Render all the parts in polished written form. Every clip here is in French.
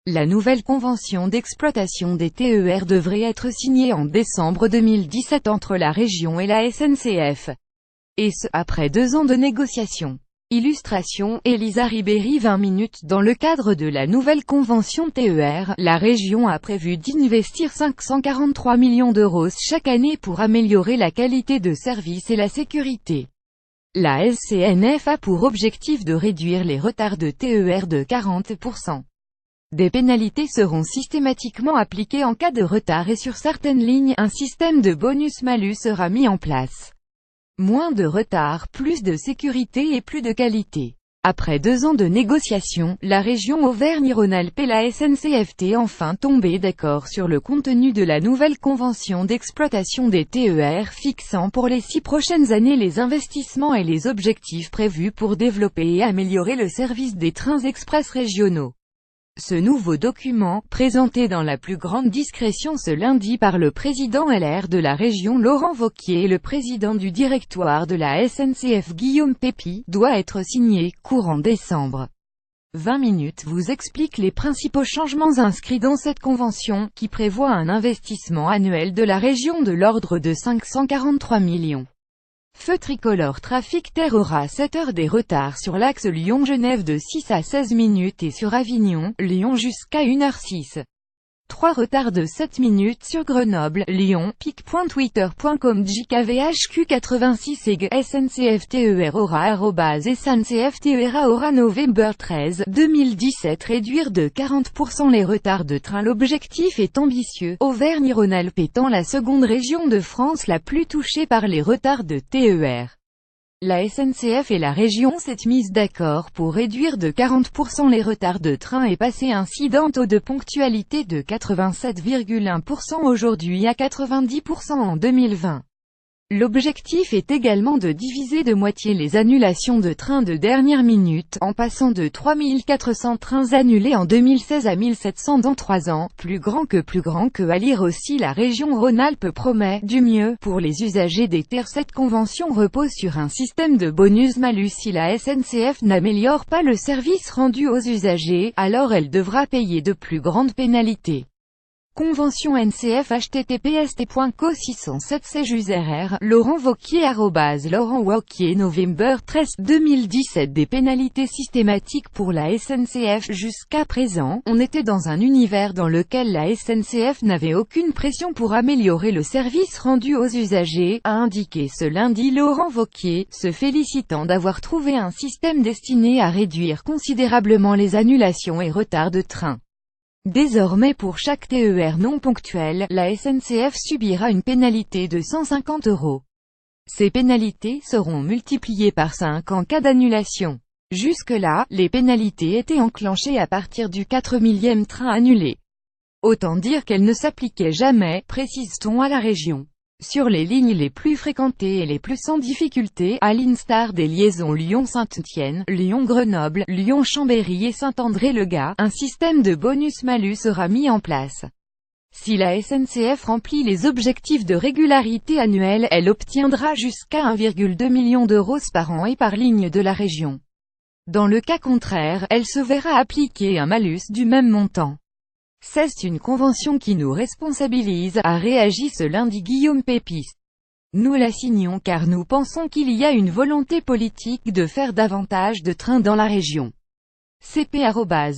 La nouvelle convention d'exploitation des TER devrait être signée en décembre 2017 entre la région et la SNCF. Et ce, après 2 ans de négociations. Illustration, Elisa Ribéry 20 minutes. Dans le cadre de la nouvelle convention TER, la région a prévu d'investir 543 millions d'euros chaque année pour améliorer la qualité de service et la sécurité. La SCNF a pour objectif de réduire les retards de TER de 40%. Des pénalités seront systématiquement appliquées en cas de retard et sur certaines lignes, un système de bonus-malus sera mis en place. Moins de retard, plus de sécurité et plus de qualité. Après 2 ans de négociations, la région Auvergne-Rhône-Alpes et la SNCF enfin tombé d'accord sur le contenu de la nouvelle convention d'exploitation des TER fixant pour les 6 prochaines années les investissements et les objectifs prévus pour développer et améliorer le service des trains express régionaux. Ce nouveau document, présenté dans la plus grande discrétion ce lundi par le président LR de la région Laurent Wauquiez et le président du directoire de la SNCF Guillaume Pepy, doit être signé courant décembre. 20 minutes vous explique les principaux changements inscrits dans cette convention, qui prévoit un investissement annuel de la région de l'ordre de 543 millions. Feu tricolore Trafic TER aura 7 heures des retards sur l'axe Lyon-Genève de 6 à 16 minutes et sur Avignon, Lyon jusqu'à 1h06. 3 retards de 7 minutes sur Grenoble, Lyon, pic.twitter.com JKVHQ86 EG SNCF TER aura @SNCF TER aura November 13, 2017 réduire de 40% les retards de train. L'objectif est ambitieux, Auvergne-Rhône-Alpes étant la seconde région de France la plus touchée par les retards de TER. La SNCF et la région s'est mise d'accord pour réduire de 40% les retards de train et passer ainsi d'un taux de ponctualité de 87,1% aujourd'hui à 90% en 2020. L'objectif est également de diviser de moitié les annulations de trains de dernière minute, en passant de 3400 trains annulés en 2016 à 1700 dans 3 ans, plus grand que à lire aussi la région Rhône-Alpes promet du mieux pour les usagers des TER. Cette convention repose sur un système de bonus-malus. Si la SNCF n'améliore pas le service rendu aux usagers, alors elle devra payer de plus grandes pénalités. Convention NCF https://co607cjusrr Laurent Wauquiez Laurent Wauquiez November 13, 2017 Des pénalités systématiques pour la SNCF. Jusqu'à présent, on était dans un univers dans lequel la SNCF n'avait aucune pression pour améliorer le service rendu aux usagers, a indiqué ce lundi Laurent Wauquiez, se félicitant d'avoir trouvé un système destiné à réduire considérablement les annulations et retards de train. Désormais pour chaque TER non ponctuel, la SNCF subira une pénalité de 150 €. Ces pénalités seront multipliées par 5 en cas d'annulation. Jusque-là, les pénalités étaient enclenchées à partir du 4000e train annulé. Autant dire qu'elles ne s'appliquaient jamais, précise-t-on à la région. Sur les lignes les plus fréquentées et les plus sans difficulté, à l'instar des liaisons Lyon-Saint-Étienne, Lyon-Grenoble, Lyon-Chambéry et Saint-André-le-Gard, un système de bonus-malus sera mis en place. Si la SNCF remplit les objectifs de régularité annuelle, elle obtiendra jusqu'à 1,2 million d'euros par an et par ligne de la région. Dans le cas contraire, elle se verra appliquer un malus du même montant. C'est une convention qui nous responsabilise, a réagi ce lundi Guillaume Pepy. Nous la signons car nous pensons qu'il y a une volonté politique de faire davantage de trains dans la région.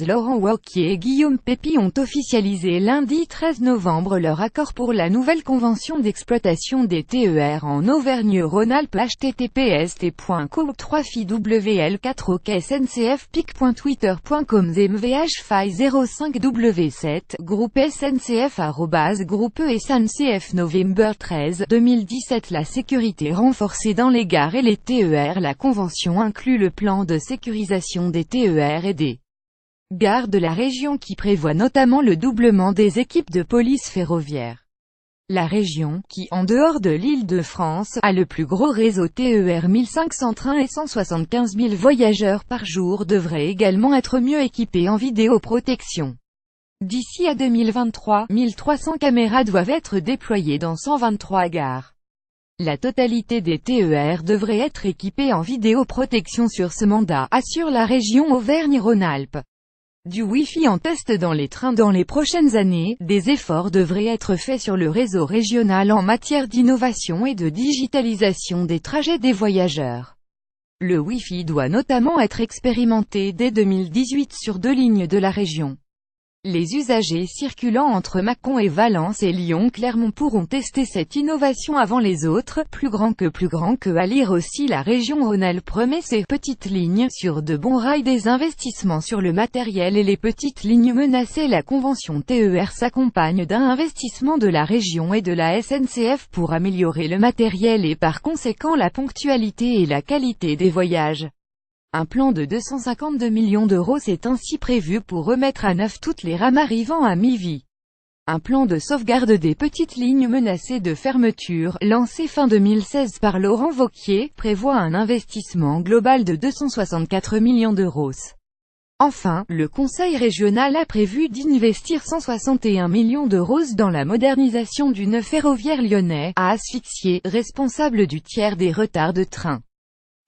Laurent Wauquiez et Guillaume Pepy ont officialisé lundi 13 novembre leur accord pour la nouvelle convention d'exploitation des TER en Auvergne-Rhône-Alpes https://co3fwl4ok SNCF pic.twitter.com zmvhfi05w7 groupe SNCF @groupe SNCF November 13, 2017 La sécurité renforcée dans les gares et les TER. La convention inclut le plan de sécurisation des TER et des gares de la région qui prévoit notamment le doublement des équipes de police ferroviaire. La région, qui, en dehors de l'Île-de-France, a le plus gros réseau TER 1500 trains et 175 000 voyageurs par jour, devrait également être mieux équipée en vidéoprotection. D'ici à 2023, 1300 caméras doivent être déployées dans 123 gares. La totalité des TER devrait être équipée en vidéoprotection sur ce mandat, assure la région Auvergne-Rhône-Alpes. Du Wi-Fi en test dans les trains dans les prochaines années, des efforts devraient être faits sur le réseau régional en matière d'innovation et de digitalisation des trajets des voyageurs. Le Wi-Fi doit notamment être expérimenté dès 2018 sur 2 lignes de la région. Les usagers circulant entre Mâcon et Valence et Lyon-Clermont pourront tester cette innovation avant les autres. Plus grand que à lire aussi la région Rhône-Alpes promet ses petites lignes sur de bons rails, des investissements sur le matériel et les petites lignes menacées. La convention TER s'accompagne d'un investissement de la région et de la SNCF pour améliorer le matériel et par conséquent la ponctualité et la qualité des voyages. Un plan de 252 millions d'euros s'est ainsi prévu pour remettre à neuf toutes les rames arrivant à mi-vie. Un plan de sauvegarde des petites lignes menacées de fermeture, lancé fin 2016 par Laurent Wauquiez, prévoit un investissement global de 264 millions d'euros. Enfin, le Conseil régional a prévu d'investir 161 millions d'euros dans la modernisation du nœud ferroviaire lyonnais, a asphyxié, responsable du tiers des retards de train.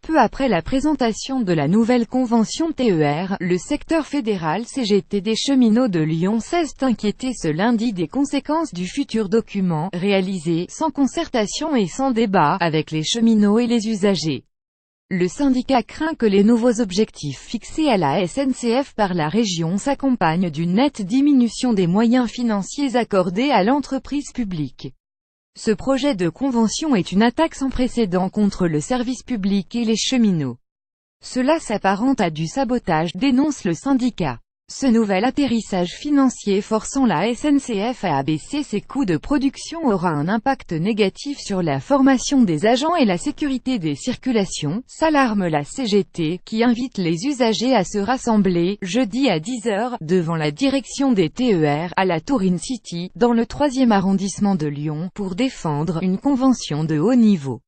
Peu après la présentation de la nouvelle convention TER, le secteur fédéral CGT des cheminots de Lyon s'est inquiété ce lundi des conséquences du futur document, réalisé sans concertation et sans débat avec les cheminots et les usagers. Le syndicat craint que les nouveaux objectifs fixés à la SNCF par la région s'accompagnent d'une nette diminution des moyens financiers accordés à l'entreprise publique. Ce projet de convention est une attaque sans précédent contre le service public et les cheminots. Cela s'apparente à du sabotage, dénonce le syndicat. Ce nouvel atterrissage financier forçant la SNCF à abaisser ses coûts de production aura un impact négatif sur la formation des agents et la sécurité des circulations, s'alarme la CGT, qui invite les usagers à se rassembler, jeudi à 10 h, devant la direction des TER, à la Tourine City, dans le 3e arrondissement de Lyon, pour défendre une convention de haut niveau.